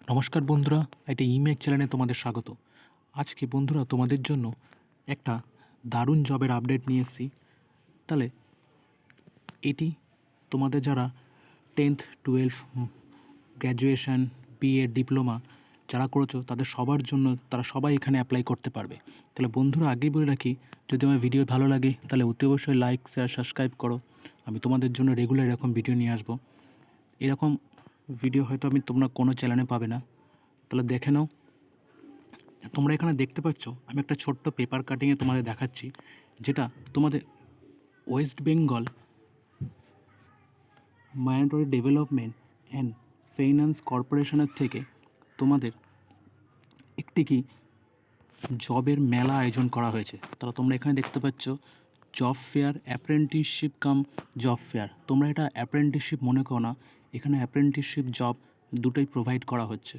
নমস্কার বন্ধুরা, একটা ইমেক চ্যানেলে তোমাদের স্বাগত। আজকে বন্ধুরা তোমাদের জন্য একটা দারুণ জবের আপডেট নিয়ে এসেছি। তাহলে এটি তোমাদের যারা 10th 12 গ্র্যাজুয়েশন, বিএ, ডিপ্লোমা যারা করেছো তাদের সবার জন্য, তারা সবাই এখানে অ্যাপ্লাই করতে পারবে। তাহলে বন্ধুরা আগেই বলে রাখি, যদি আমার ভিডিও ভালো লাগে তাহলে অতি অবশ্যই লাইক, শেয়ার, সাবস্ক্রাইব করো। আমি তোমাদের জন্য রেগুলার এরকম ভিডিও নিয়ে আসবো। এরকম ভিডিও হয়তো তোমরা কোনো চ্যানেলে পাবে না। তাহলে দেখে নাও। তোমরা এখানে দেখতে পাচ্ছ আমি একটা ছোট্ট পেপার কাটিংয়ে তোমাদের দেখাচ্ছি, যেটা তোমাদের West Bengal minority development and finance কর্পোরেশনের থেকে তোমাদের একটি কি জবের মেলা আয়োজন করা হয়েছে। তাহলে তোমরা এখানে দেখতে পাচ্ছ জব ফেয়ার, অ্যাপ্রেন্টিসশিপ কাম জব ফেয়ার। তোমরা এটা অ্যাপ্রেন্টিসশিপ মনে করো না, এখানে অ্যাপ্রেন্টিসশিপ জব দুটোই প্রোভাইড করা হচ্ছে।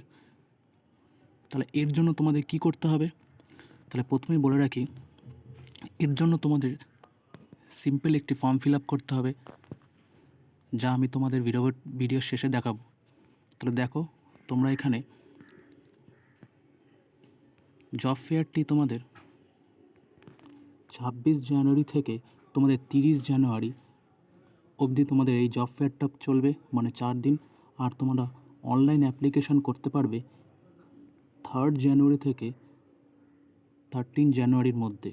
তাহলে এর জন্য তোমাদের কি করতে হবে? তাহলে প্রথমেই বলে রাখি, এর জন্য তোমাদের সিম্পল একটি ফর্ম ফিল আপ করতে হবে, যা আমি তোমাদের ভিডিও শেষে দেখাবো। তাহলে দেখো, তোমরা এখানে জব ফেয়ারটি তোমাদের 26 জানুয়ারি থেকে তোমাদের 30 জানুয়ারি অবধি তোমাদের এই জব ফেয়ারটা চলবে, মানে 4 দিন। আর তোমরা অনলাইন অ্যাপ্লিকেশান করতে পারবে 3 জানুয়ারি থেকে 13 জানুয়ারির মধ্যে,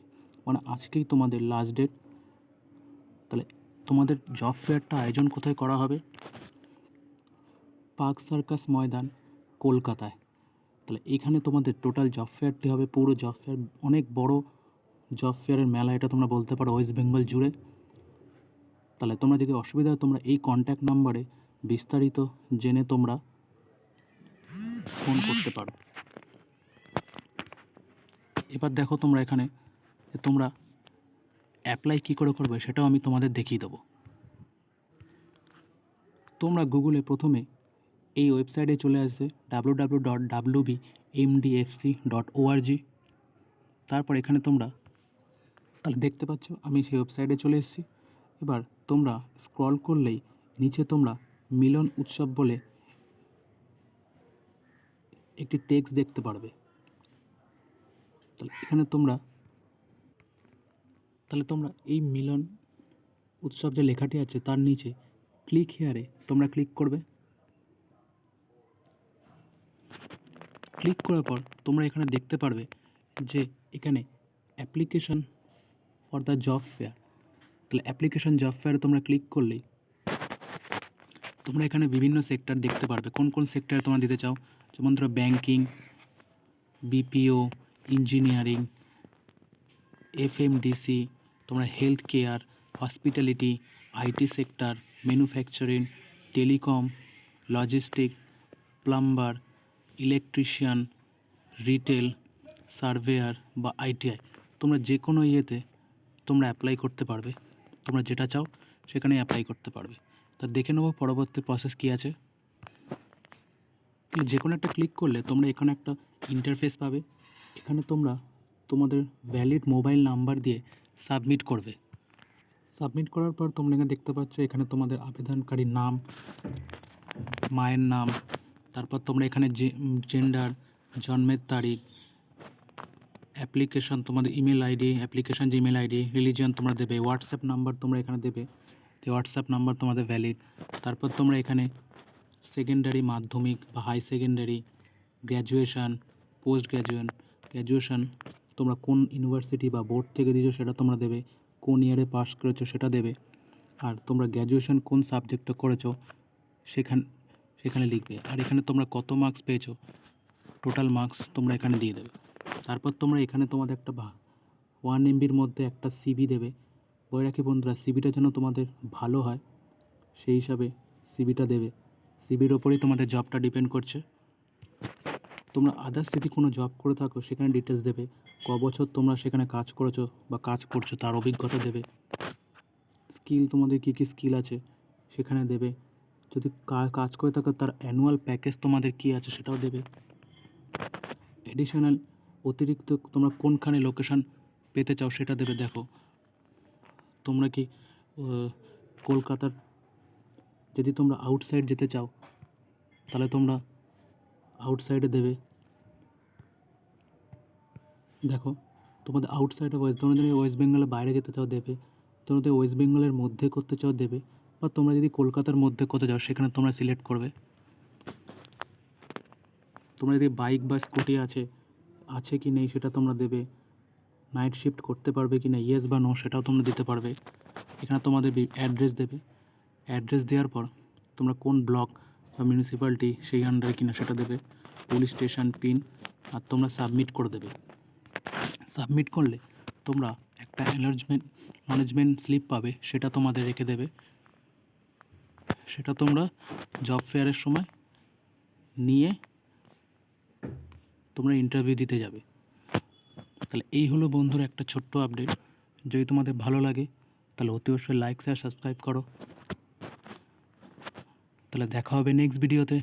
মানে আজকেই তোমাদের লাস্ট ডেট। তাহলে তোমাদের জব ফেয়ারটা আয়োজন কোথায় করা হবে? পার্ক সার্কাস ময়দান, কলকাতায়। তাহলে এখানে তোমাদের টোটাল জব ফেয়ারটি হবে, পুরো জব ফেয়ার, অনেক বড় জব ফেয়ারের মেলা এটা তোমরা বলতে পারো ওয়েস্ট বেঙ্গল জুড়ে। তাহলে তোমরা যদি অসুবিধা হয় তোমরা এই কন্ট্যাক্ট নাম্বারে বিস্তারিত জেনে তোমরা ফোন করতে পারো। এবার দেখো, তোমরা এখানে তোমরা অ্যাপ্লাই কী করে করবে সেটাও আমি তোমাদের দেখিয়ে দেবো। তোমরা গুগলে প্রথমে এই ওয়েবসাইটে চলে আসবে www.wbmdfc.org। তারপর এখানে তোমরা তাহলে দেখতে পাচ্ছ আমি সেই ওয়েবসাইটে চলে এসেছি। এবার তোমরা স্ক্রল করলেই নিচে তোমরা মিলন উৎসব বলে একটি টেক্সট দেখতে পারবে। তাহলে এখানে তোমরা এই মিলন উৎসব যে লেখাটি আছে তার নিচে ক্লিক হেয়ারে তোমরা ক্লিক করবে। ক্লিক করার পর তোমরা এখানে দেখতে পারবে যে এখানে application for the job fair. তাহলে অ্যাপ্লিকেশন জব ফেয়ারে তোমরা ক্লিক করলেই তোমরা এখানে বিভিন্ন সেক্টর দেখতে পারবে, কোন কোন সেক্টরে তোমরা দিতে চাও। যেমন ধরো ব্যাঙ্কিং, বিপিও, ইঞ্জিনিয়ারিং, এফএমডিসি, তোমরা health care, hospitality, IT sector, manufacturing, telecom, logistic, plumber, electrician, retail, surveyor বা আইটিআই। তোমরা যে কোনো ইয়েতে তোমরা অ্যাপ্লাই করতে পারবে, তোমরা যেটা চাও সেখানেই অ্যাপ্লাই করতে পারবে। তা দেখে নেবো পরবর্তী প্রসেস কী আছে। যে কোনো একটা ক্লিক করলে তোমরা এখানে একটা ইন্টারফেস পাবে। এখানে তোমরা তোমাদের ভ্যালিড মোবাইল নাম্বার দিয়ে সাবমিট করবে। সাবমিট করার পর তোমরা এখানে দেখতে পাচ্ছ এখানে তোমাদের আবেদনকারীর নাম, মায়ের নাম, তারপর তোমরা এখানে জেন্ডার, জন্মের তারিখ, অ্যাপ্লিকেশন, তোমাদের ইমেল আইডি, অ্যাপ্লিকেশন যে ইমেল আইডি, রিলিজিয়ন তোমরা দেবে, হোয়াটসঅ্যাপ নাম্বার তোমরা এখানে দেবে, যে হোয়াটসঅ্যাপ নাম্বার তোমাদের ভ্যালিড। তারপর তোমরা এখানে সেকেন্ডারি, মাধ্যমিক বা high secondary, graduation, post graduation তোমরা কোন ইউনিভার্সিটি বা বোর্ড থেকে দিয়েছো সেটা তোমরা দেবে, কোন ইয়ারে পাস করেছো সেটা দেবে, আর তোমরা গ্র্যাজুয়েশান কোন সাবজেক্টটা করেছো সেখানে লিখবে। আর এখানে তোমরা কত মার্কস পেয়েছো, টোটাল মার্কস তোমরা এখানে দিয়ে দেবে। তারপর তোমরা এখানে তোমাদের একটা 1 MBর মধ্যে একটা সিভি দেবে। বলে রাখি বন্ধুরা, সিভিটা যেন তোমাদের ভালো হয় সেই হিসাবে সিভিটা দেবে। সিভির ওপরেই তোমাদের জবটা ডিপেন্ড করছে। তোমরা আদার্স যদি কোনো জব করে থাকো সেখানে ডিটেলস দেবে, ক বছর তোমরা সেখানে কাজ করেছো বা কাজ করছো তার অভিজ্ঞতা দেবে। স্কিল, তোমাদের কী কী স্কিল আছে সেখানে দেবে। যদি কাজ করে থাকো তার অ্যানুয়াল প্যাকেজ তোমাদের কী আছে সেটাও দেবে। এডিশনাল অতিরিক্ত তোমরা কোনখানে লোকেশান পেতে চাও সেটা দেবে। দেখো, তোমরা কি কলকাতার, যদি তোমরা আউটসাইড যেতে চাও তাহলে তোমরা আউটসাইডে দেবে। দেখো তোমাদের আউটসাইড অফ ওয়েস্ট, তোমরা যদি ওয়েস্ট বেঙ্গলের বাইরে যেতে চাও দেবে, তোমরা যদি ওয়েস্ট বেঙ্গলের মধ্যে করতে চাও দেবে, বা তোমরা যদি কলকাতার মধ্যে করতে চাও সেখানে তোমরা সিলেক্ট করবে। তোমরা যদি বাইক বা স্কুটি আছে কি নেই সেটা তোমরা দেবে। নাইট শিফট করতে পারবে কি না, ইয়েস বা নো সেটাও তোমরা দিতে পারবে। এখানে তোমাদের অ্যাড্রেস দেবে। অ্যাড্রেস দেওয়ার পর তোমরা কোন ব্লক বা মিউনিসিপ্যালিটি সেই আন্ডারে কিনা সেটা দেবে, পুলিশ স্টেশন, পিন, আর তোমরা সাবমিট করে দেবে। সাবমিট করলে তোমরা একটা অ্যাকনলেজমেন্ট স্লিপ পাবে, সেটা তোমাদের রেখে দেবে। সেটা তোমরা জব ফেয়ারের সময় নিয়ে তোমরা ইন্টারভিউ দিতে যাবে। তাহলে এই হলো বন্ধুরা একটা ছোট্ট আপডেট। যদি তোমাদের ভালো লাগে তাহলে অতি অবশ্যই লাইক শেয়ার সাবস্ক্রাইব করো। তাহলে দেখা হবে নেক্সট ভিডিওতে।